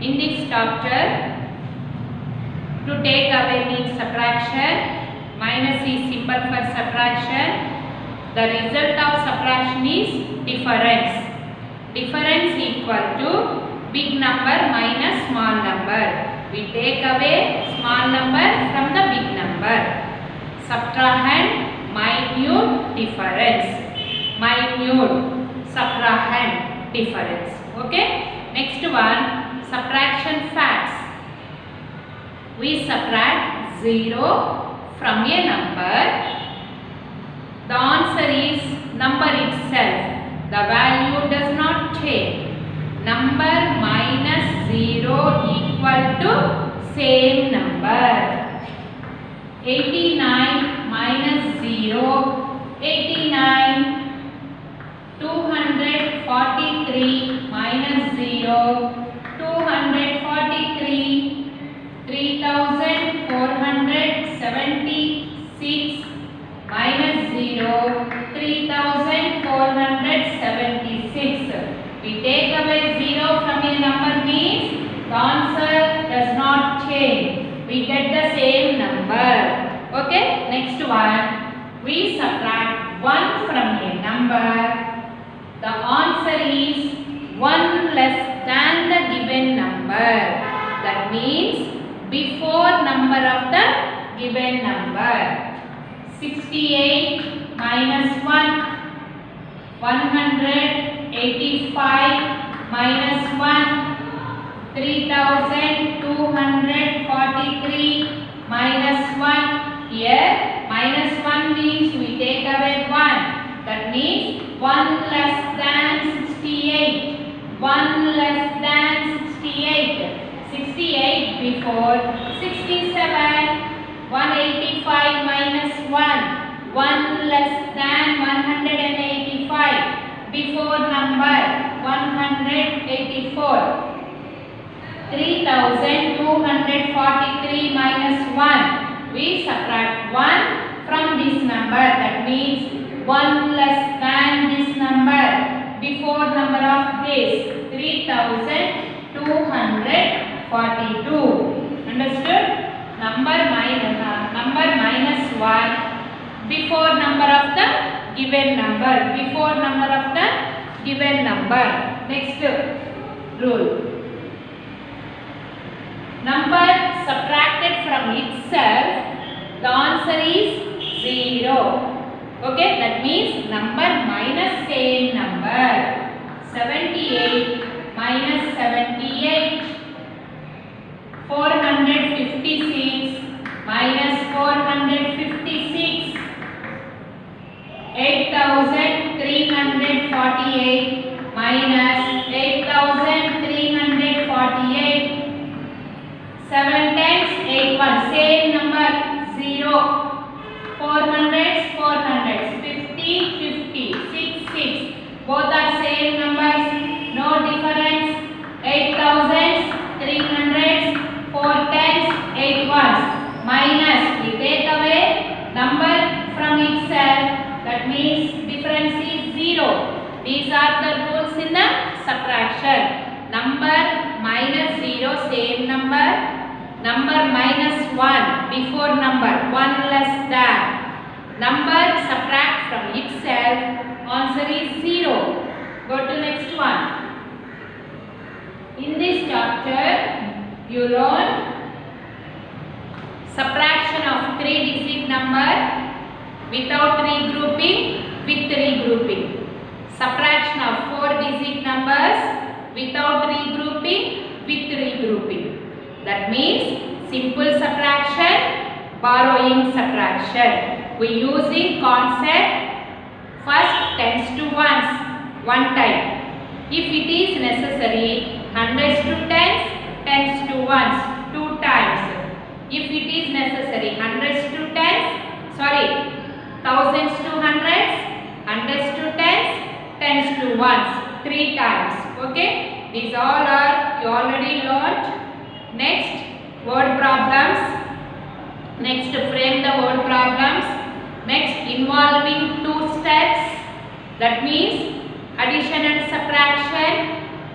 In this chapter, to take away means subtraction, minus is simple for subtraction. The result of subtraction is difference. Difference equal to big number minus small number. We take away small number from the big number. Subtrahend, minute difference. Minute, subtrahend, difference. Okay. Next one, subtraction facts. We subtract 0 from a number. The answer is number itself. The value does not change. Number minus 0 equal to same number. 89 minus 0, 89. 243 minus 0, 243. 3476 minus 0, 3476. We take away 0 from a number means the answer does not change. We get the same number. Okay, next one. We subtract 1 from a number. The answer is 1 less than the given number. That means before number of the given number. 68 minus 1, 185 minus 1, 3243 minus 1. Here minus 1 means we take away 1. That means 1 less than 68. 1 less than 68. 68 before 67. 185 minus 1. 1 less than 185. Before number 184. 3243 minus 1. We subtract 1 from this number. That means 1 less than this number. Before number of this 3242. Understood? Number minus 1 before number of the given number. Before number of the given number. Next rule. Number subtracted from itself, the answer is 0. Okay, that means number minus same number. 78 minus 78. 456 minus 456. 8348 minus 8348. 7 times 8 1. Same number 0. 400s 400s. 50 50. 6 6. Both are same numbers. No difference. 8000s 300s. 4 tens 8 ones. Minus. We take away number from itself. That means difference is 0. These are the rules in the subtraction. Number minus 0 same number. Number minus 1 before number 1 less than. Number subtract from itself. Answer is 0. Go to next one. In this chapter you learn subtraction of 3-digit number without regrouping, with regrouping. Subtraction of 4-digit numbers without regrouping, with regrouping. That means simple subtraction, borrowing subtraction. We using concept first tens to ones, one time. If it is necessary, hundreds to tens, tens to ones, 2 times. If it is necessary, hundreds to tens, thousands to hundreds, hundreds to tens, tens to ones, 3 times. Okay, these all are you already learnt. Next, word problems. Next, frame the word problems. Next, involving 2 steps. That means addition and subtraction,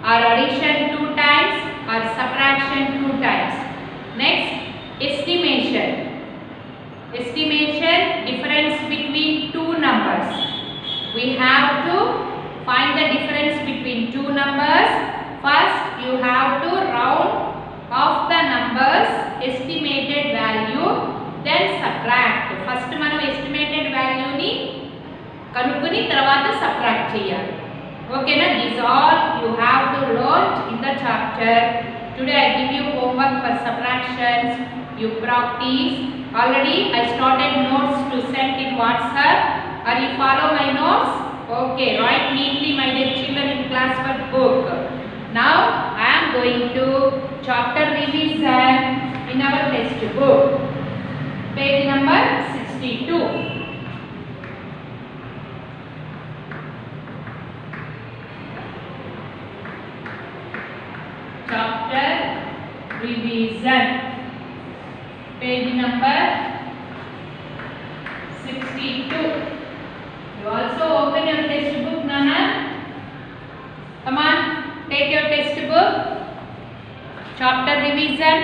or addition 2 times, or subtraction we have to find the difference between two numbers. First, you have to round off the numbers estimated value, then subtract. First మనం estimated value ని కనుక్కొని తర్వాత subtract చేయాలి. ఓకేనా? These all you have to learn in the chapter. Today I give you homework for subtractions. You practice. Already I started notes to send in WhatsApp. Are you follow my notes? Okay, write neatly, my dear children, in classwork book. Now I am going to chapter revision in our textbook. Page number 62. Chapter revision. Page number 62. You also open your textbook, Nana. Come on, take your textbook. Chapter revision.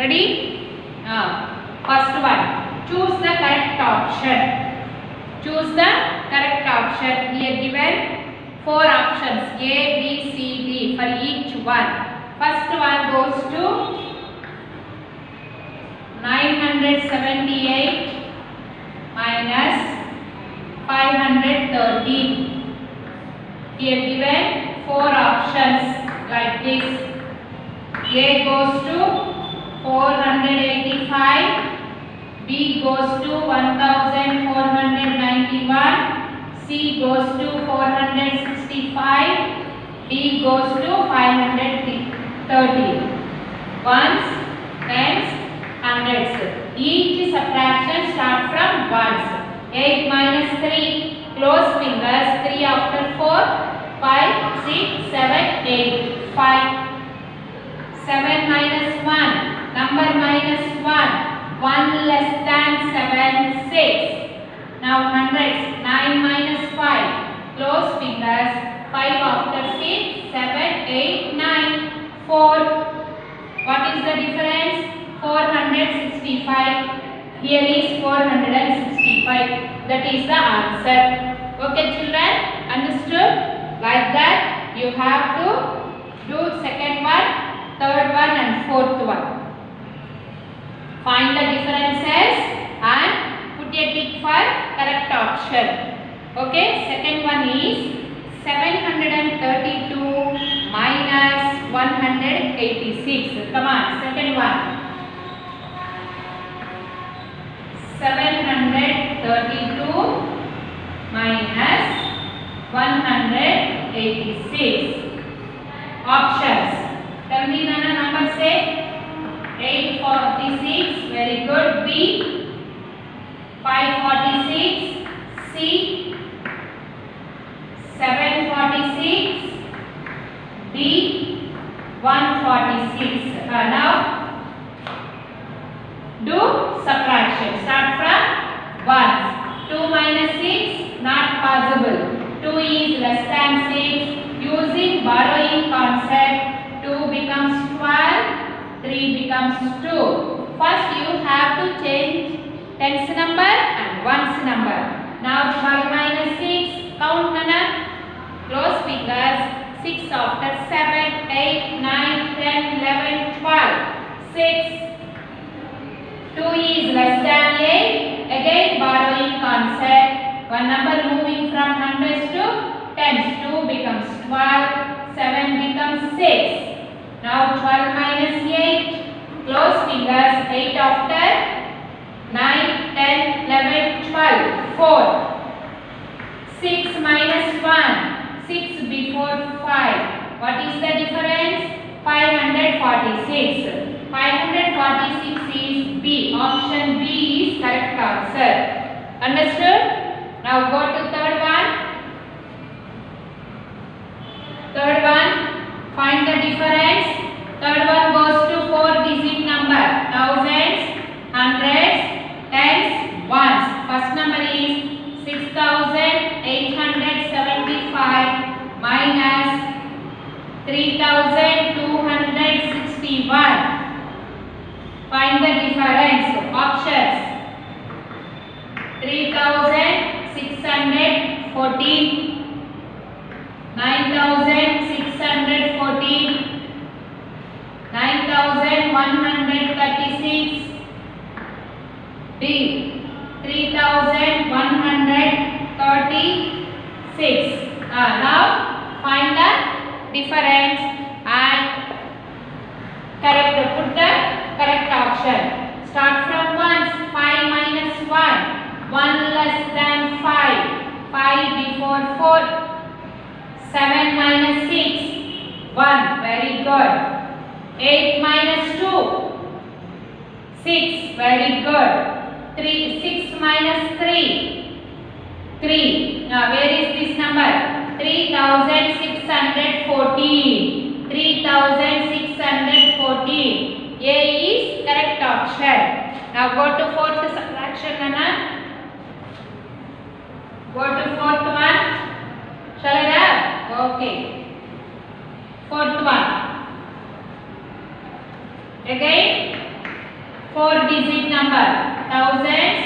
Ready? First one. Choose the correct option. Choose the correct option. Here given 4 options A, B, C, D for each one. First one goes to 978 minus 513. Here given 4 options like this. A goes to 485, B goes to 1491, C goes to 465, D goes to 530. Ones, tens, hundreds. Each subtraction start from ones. 8 minus 3, close fingers, 3 after 4, 5, 6, 7, 8, 5. 7 minus 1, number minus 1, 1 less than 7, 6. Now hundreds, 9 minus 5, close fingers, 5 after 6, 7, 8, 9, 4. What is the difference? 465. Here is 465. That is the answer. Okay children, understood? Like that you have to do second one, third one and fourth one. Find the differences and put a tick for correct option. Okay, second one is 732 minus 186. Come on, second one. 732 minus 186. Options. Tell me Nana, number say. 846. Very good. B. 546. C. 746. D. 146. Now do subtraction. Start from ones. 2 minus 6, not possible. 2 is less than 6. Using borrowing concept, 2 becomes 12, 3 becomes 2. First you have to change tens number and ones number. Now 12 minus 6, count Nana. Close fingers, 6 after 7, 8, 9, 10, 11, 12. 6. 2 is less than 8. Again borrowing concept. One number moving from hundreds to tens. 2 becomes 12. 7 becomes 6. Now 12 minus 8. Close fingers. 8 after 9, 10, 11, 12. 4. 6 minus 1. 6 before 5. What is the difference? 546. 546 is B. Option B is correct answer. Understood? Now go to third one. Third one, find the difference. Third one goes to 4-digit number. Thousands, hundreds, tens, ones. First number is 6,875 minus 3,261. Find the difference. Options. 3,675 9,614, 9,136, B 3,136. Now find the difference and put the correct option. Start from ones. 5 minus 1, 1 less than 5, 5 before 4. 7 minus 6, 1, very good. 8 minus 2, 6, very good. 6 minus 3, 3. Now where is this number? 3,614. 3,614. A is correct option. Now go to fourth subtraction, Nana. Go to fourth one. Shall I have? Okay. Fourth one. Again, 4-digit number. Thousands,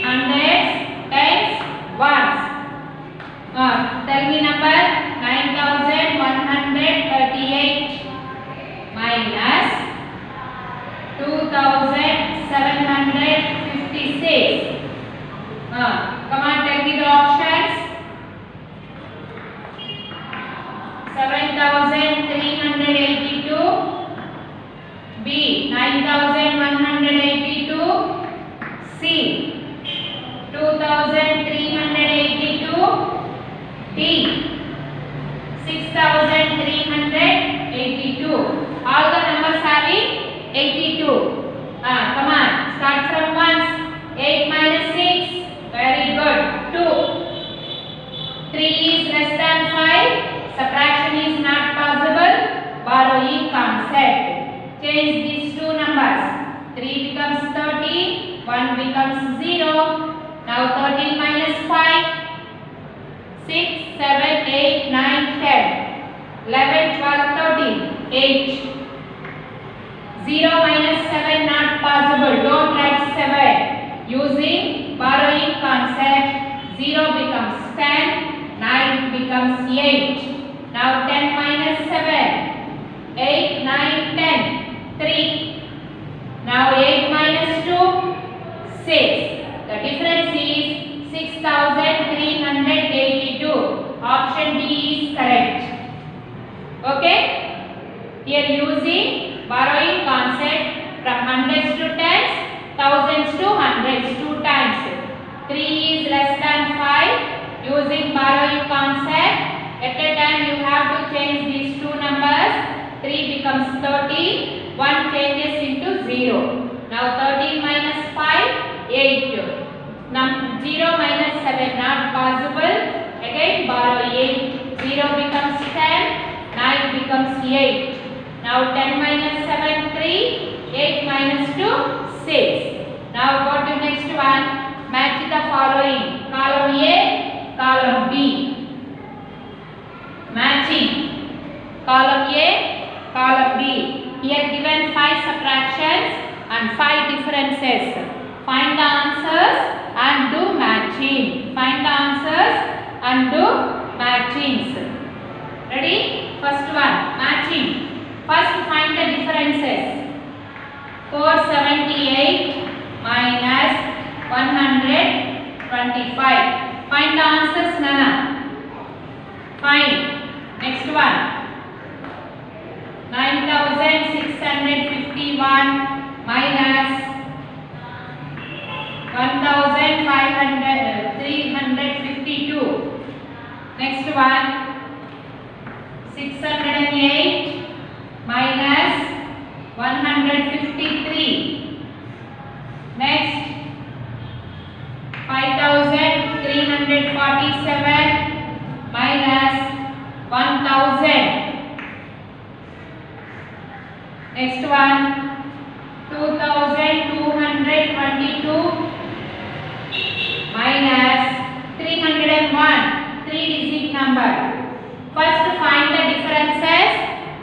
hundreds, tens, ones. Tell me number. 9,138 minus 2,756. Come on, tell me the options. 7,382, B 9,182, C 2,382, D 6,382. All the numbers having 82. Come on, start from ones. 8 minus 6, very good. 2. 3 is less than 5. Subtraction is not possible. Borrowing concept. Change these two numbers. 3 becomes 13, 1 becomes 0. Now 13 minus 5, 6, 7, 8, 9, 10, 11, 12, 13, 8. 0 minus 7 not possible. Don't write 7. Using borrowing concept, 0 becomes 10, 9 becomes 8. Now 10 minus 7, 8, 9, 10, 3. Now 8 minus 2, 6. The difference is 6,382. Option D is correct. Okay? Here using borrowing concept from hundreds to tens, thousands to hundreds, 2 times. 3 is less than 5. Using borrowing concept, at a time you have to change these two numbers. 3 becomes 30, 1 changes into 0. Now 13 minus 5, 8. 0 minus 7 not possible. Again borrow 8. 0 becomes 10, 9 becomes 8. Now 10 minus 7, 3. 8 minus 2, 6. Now go to next one. Match the following. Column A, column B. Matching. Column A, column B. Here given 5 subtractions and 5 differences. Find the answers and do matching. Find the answers and do matchings. Ready? First one, matching. First find the differences. 478 minus 125. Find the answers, Nana. Find. Next one. 9,651 minus 1,352. Next one. 608 minus 153. Next. 5,347 minus 1,000. Next one. 2,222 minus 301. 3-digit number. First find the differences,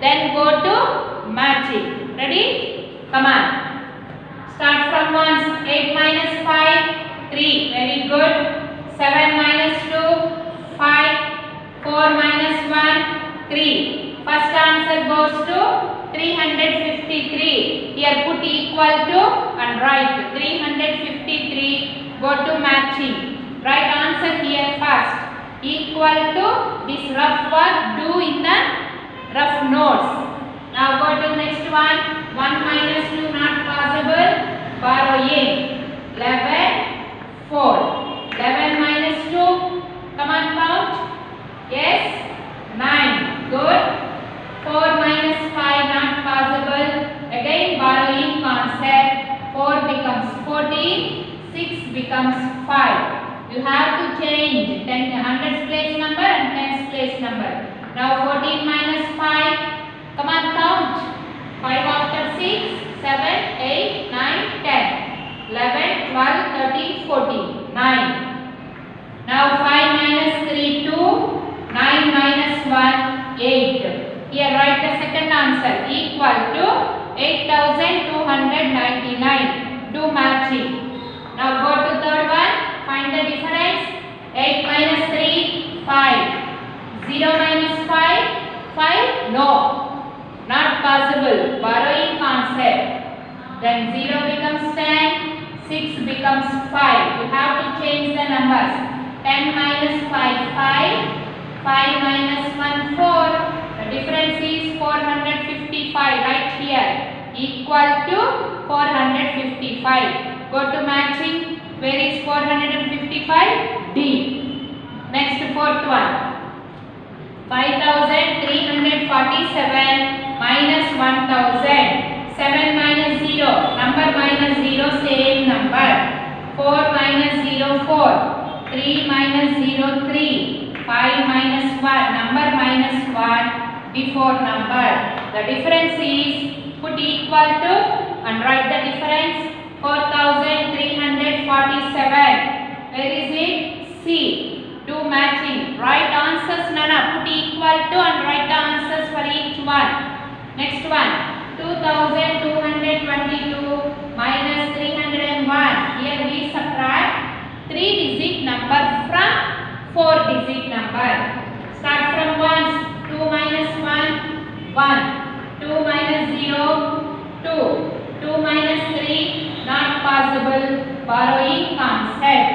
then go to matching. Ready? Come on. Start from ones. 8 minus 5, 3. Very good. 7 minus equal to and write 353. Go to matching. Write answer here first. Equal to this rough work do in the rough notes. Now go to next one. 1 minus 2 not possible. Borrowing. 11, 4. 11 minus 2. Come on, count. Yes. 9. Good. 4 minus 5 not possible. Again borrowing concept. 4 becomes 14. 6 becomes 5. You have to change 100's place number and 10's place number. Now 14 minus 5. Come on, count. 5 after 6, 7, 8, 9, 10. 11, 12, 13, 14. 9. Now 5 minus 3, 2. 9 minus 1, 8. Here write the second answer. Equal to 8,299. Do matching. Now go to third one. Find the difference. 8 minus 3, 5. 0 minus 5, 5. No. Not possible. Borrowing concept. Then 0 becomes 10. 6 becomes 5. You have to change the numbers. 10 minus 5, 5. 5 minus 1, 4. The difference is 455 right here. Equal to 455. Go to matching. Where is 455? D. Next fourth one. 5,347 minus 1,000. 7 minus 0. Number minus 0 same number. 4 minus 0 4. 3 minus 0 3. 5 minus 1. Number minus 1 before number. The difference is put equal to and write the difference. 4,347. Where is it? C. Do matching. Write answers, Nana. Put equal to and write the answers for each one. Next one. 2,222 minus 301. Here we subtract 3-digit number from 4-digit number. Start from ones. 2 minus 1, 1. 2 minus 0, 2. 2 minus 3. Not possible. Borrowing concept.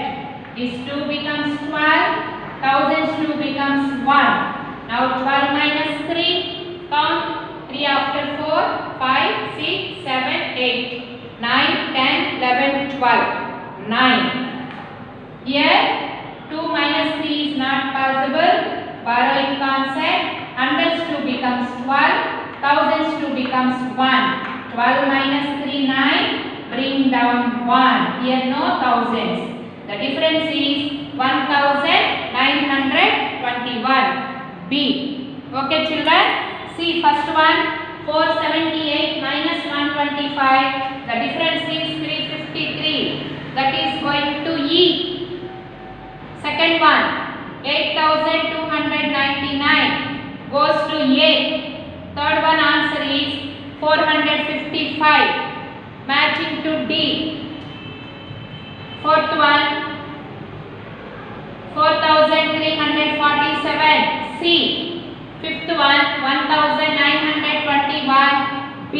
This 2 becomes 12. 1000's 2 becomes 1. Now 12 minus 3. Count. 3 after 4. 5, 6, 7, 8. 9, 10, 11, 12. 9. Here 2 minus 3 is not possible. Borrowing concept. 100's 2 becomes 12. 1000's 2 becomes 1. 12 minus 3, 9. Bring down 1. Here no thousands. The difference is 1,921. B. Okay children. See first one. 478 minus 125. The difference is 353. That is going to E. Second one. 8,299 goes to A. Third one answer is 455. Matching to D. Fourth one. 4,347. C. Fifth one. 1,921. B.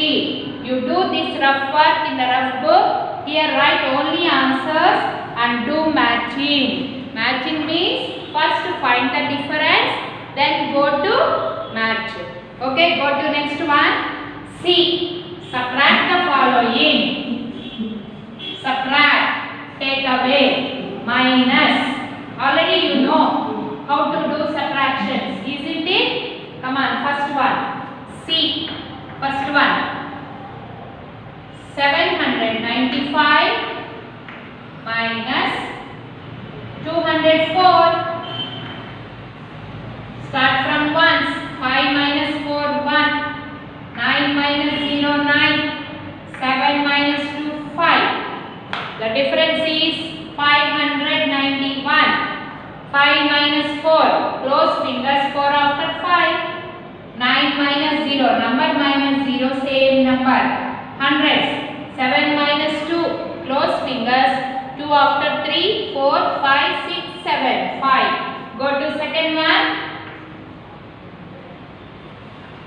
You do this rough work in the rough book. Here write only answers and do matching. Matching means first find the difference, then go to match. Okay, go to next one. C. Subtract the following. Subtract. Take away. Minus. Already you know how to do subtractions, isn't it? Come on, first one. C. First one. 795 minus 204. Start from ones. 5 minus 4, 1. 9 minus 0, 9. 7 minus 2, 5. The difference is 591. 5 minus 4. Close fingers. 4 after 5. 9 minus 0. Number minus 0 same number. Hundreds. 7 minus 2. Close fingers. 2 after 3. 4, 5, 6, 7. 5. Go to second one.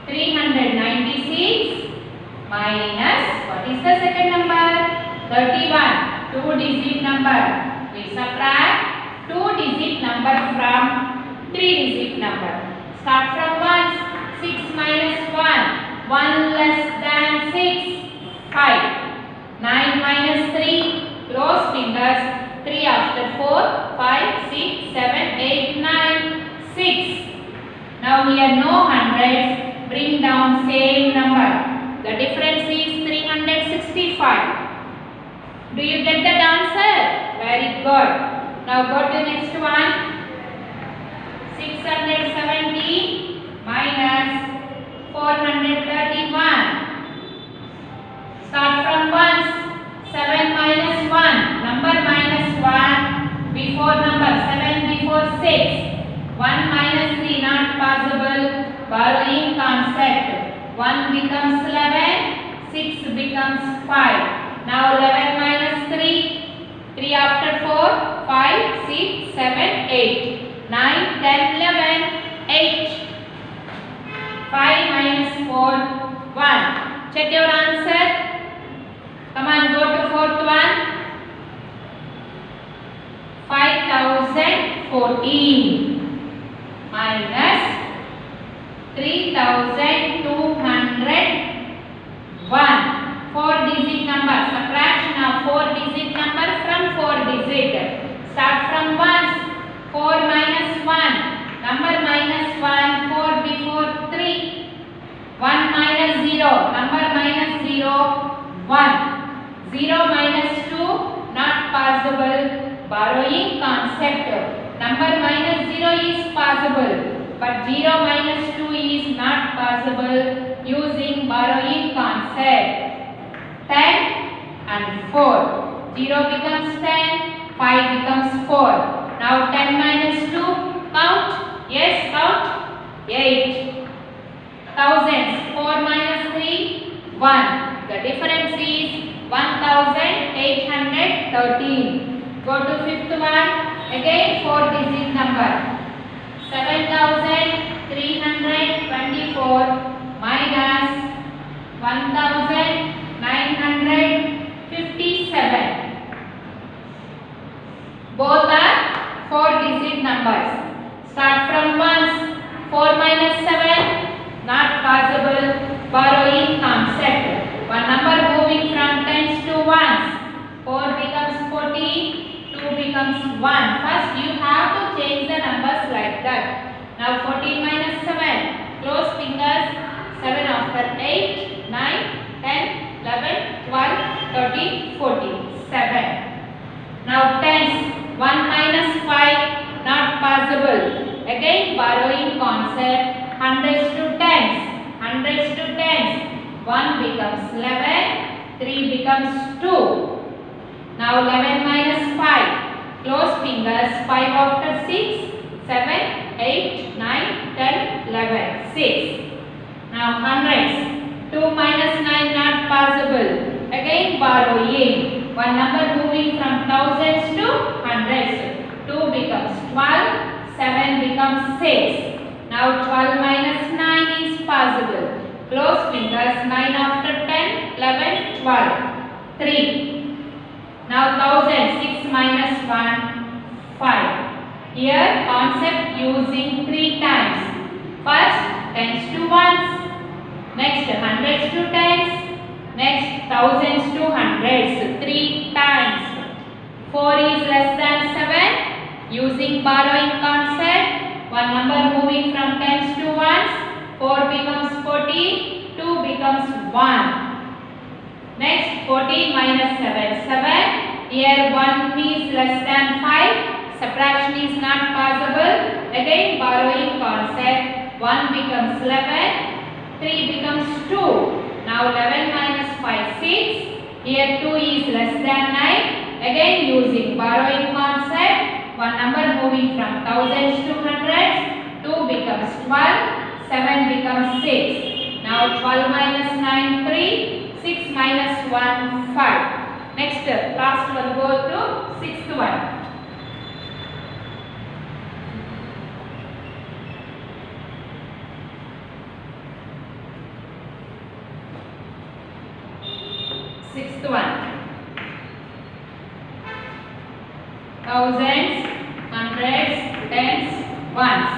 396 minus, what is the second number? 2-digit number. We subtract 2-digit number from 3-digit number. Start from ones. 6 minus 1. 1 less than 6. 5. 9 minus 3. Close fingers. 3 after 4. 5, 6, 7, 8, 9. 6. Now here no hundreds. Bring down same number. The difference is 365. Do you get that answer? Very good. Now go to next one. 670 minus 431. Start from ones. 7 minus 1. Number minus 1 before number. 7 before 6. 1 minus 3 not possible. Borrowing concept. 1 becomes 11. 6 becomes 5. Now 11 minus 3. 3 after 4. 5, 6, 7, 8. 9, 10, 11. 8. 5 minus 4. 1. Check your answer. Come on, go to fourth one. 5014 minus 3201. 4-digit number. Subtraction of 4-digit number from 4-digit. Start from ones. 4 minus 1. Number minus 1. 4 before 3. 1 minus 0. Number minus 0. 1. 0 minus 2. Not possible. Borrowing concept. Number minus 0 is possible, but 0 minus 2 is not possible using borrowing concept. 10 and 4. 0 becomes 10, 5 becomes 4. Now 10 minus 2, count. Yes, count. 8. Thousands. 4 minus 3, 1. The difference is 1813. Go to fifth one. Again 4-digit number. 7324 minus 1957. Both are 4-digit numbers. Start from ones. 4 minus 7. Not possible. Borrowing concept. One number moving from tens to ones. 4 becomes 14. 2 becomes 1. First you have to change the numbers like that. Now 14 minus 7. Close fingers. 7 after 8, 9, 10, 11, 12, 13, 14. 7. Now tens. 1 minus 5. Not possible. Again borrowing concept. Hundreds to tens. Hundreds to tens. 1 becomes 11. 3 becomes 2. Now 11 minus 5. Close fingers. 5 after 6. 7, 8, 9, 10, 11. 6. Now hundreds. 2 minus 9 not possible. Again borrowing. One number moving from thousands to hundreds. 2 becomes 12. 7 becomes 6. Now 12 minus 9 is possible. Close fingers. 9 after 10, 11, 12. 3. Now 1000. 6 minus 1, 5. Here concept using 3 times. First tens to ones. Next hundreds to tens. Next thousands to hundreds. 3 times. 4 is less than 7. Using borrowing concept. One number moving from tens to ones. 4 becomes 14. 2 becomes 1. Next 14 minus 7. 7. Here 1 is less than 5. Subtraction is not possible. Again borrowing concept. 1 becomes 11. 3 becomes 2. Now 11 minus 5, 6. Here 2 is less than 9. Again using borrowing concept. One number moving from thousands to hundreds. 2 becomes 12. 7 becomes 6. Now 12 minus 9, 3. 6 minus 1, 5. Next last one, go to sixth one. Sixth one. thousands, hundreds, tens, ones.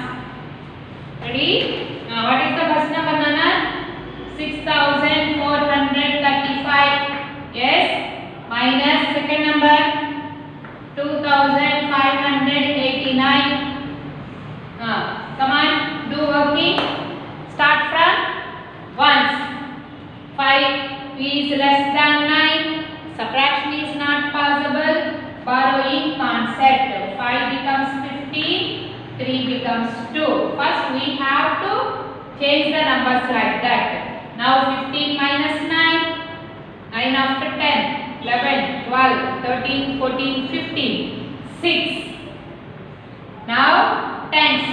Ready? Now what is the first number, Nana? 6435. Yes. Minus second number 2589. Come on, do working. Start from ones. 5 is less than 9. Subtraction is not possible. Borrowing concept. 5 becomes 15. 3 becomes 2. First we have to change the numbers like that. Now 15 minus 9. 9 after 10. 11, 12, 13, 14, 15. 6. Now tens.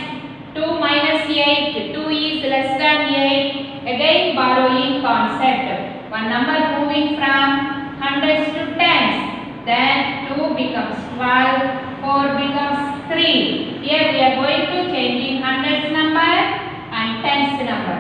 2 minus 8. 2 is less than 8. Again borrowing concept. One number moving from hundreds to tens. Then 2 becomes 12. 4 becomes 3. Here we are going to changing hundreds number and tens number.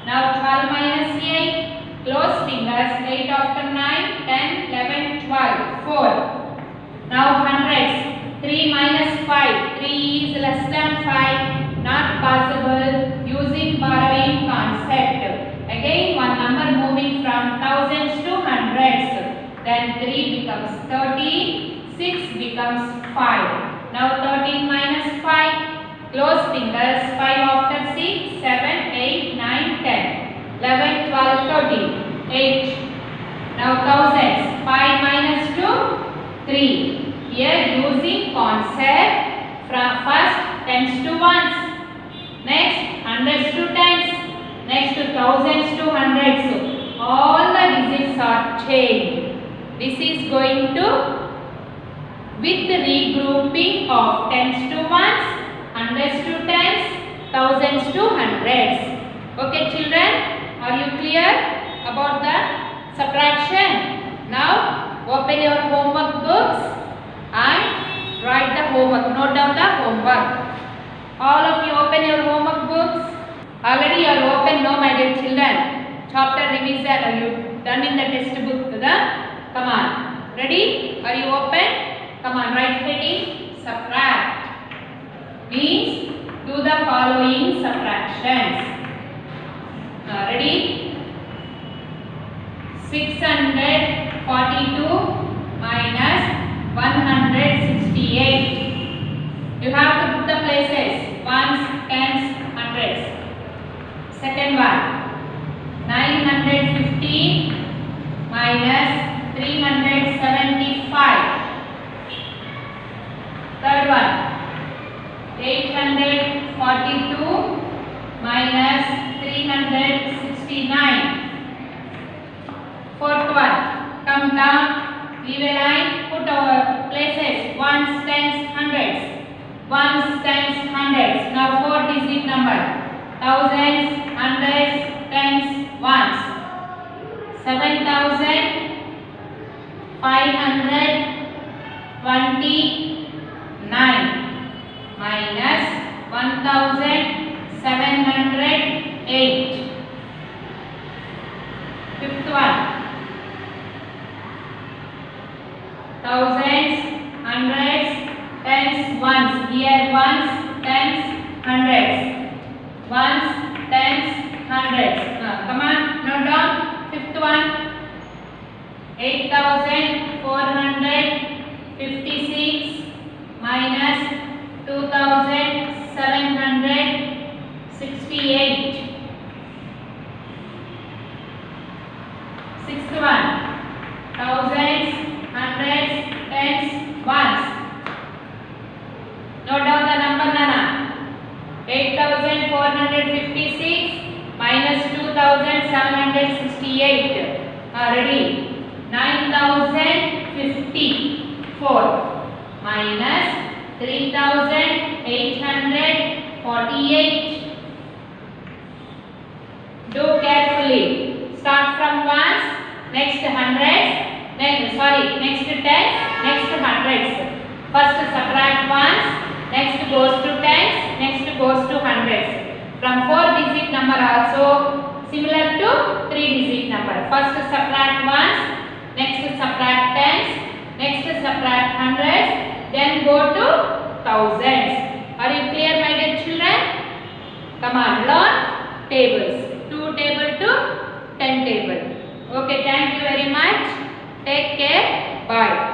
Now 12 minus 8. Close fingers. 8 after 9. 10, 11, 12. 4. Now hundreds. 3 minus 5. 3 is less than 5. Not possible. Using borrowing concept. Again one number moving from thousands to hundreds. Then 3 becomes 13. 6 becomes 5. Now 13 minus 5. Close fingers. 5 after 6. 7, 8, 9, 10. 11, 12, 13. 8. Now thousands. 5 minus 2. 3. Here using concept from first tens to ones. Next hundreds to tens. Next thousands to hundreds. All the digits are changed. This is going to with the regrouping of tens to ones, hundreds to tens, thousands to hundreds. Okay children, are you clear about the subtraction? Now open your homework books and write the homework. Note down the homework. All of you open your homework books. Already you are open, no my dear children. Chapter revision, are you done in the test book? Come on. Ready? Are you open? Come on, write heading. Subtract. Means do the following subtractions. Ready? 642 minus 168. You have to put the places. Ones, tens, hundreds. Second one. 915 minus 375. Third one. 842 minus 369. Fourth one. Come down. Leave a line. Put our places. Ones, tens, hundreds. Ones, tens, hundreds. Now 4-digit number. Thousands, hundreds, tens, ones. 7,529 minus 1,708. Fifth one. Thousands, hundreds, tens, ones. Here ones, tens, hundreds. Ones, tens, hundreds. Come on, note down. Fifth one. 8,456 minus 2,768. Sixth one. Thousands, hundreds, tens, ones. Note down the number, Nana. 8,456 minus 2,768. Ready? 9,054 minus 3,848. Do carefully. Start from ones, next hundreds, next to tens, next to hundreds. First subtract ones, next goes to tens, next goes to hundreds. From 4-digit number also similar to 3-digit number. First subtract ones, next subtract tens, next subtract hundreds, then then go to thousands. Are you clear, my dear children? Come on, learn tables. 2 table to 10 table. Okay, thank you very much. Take care. Bye.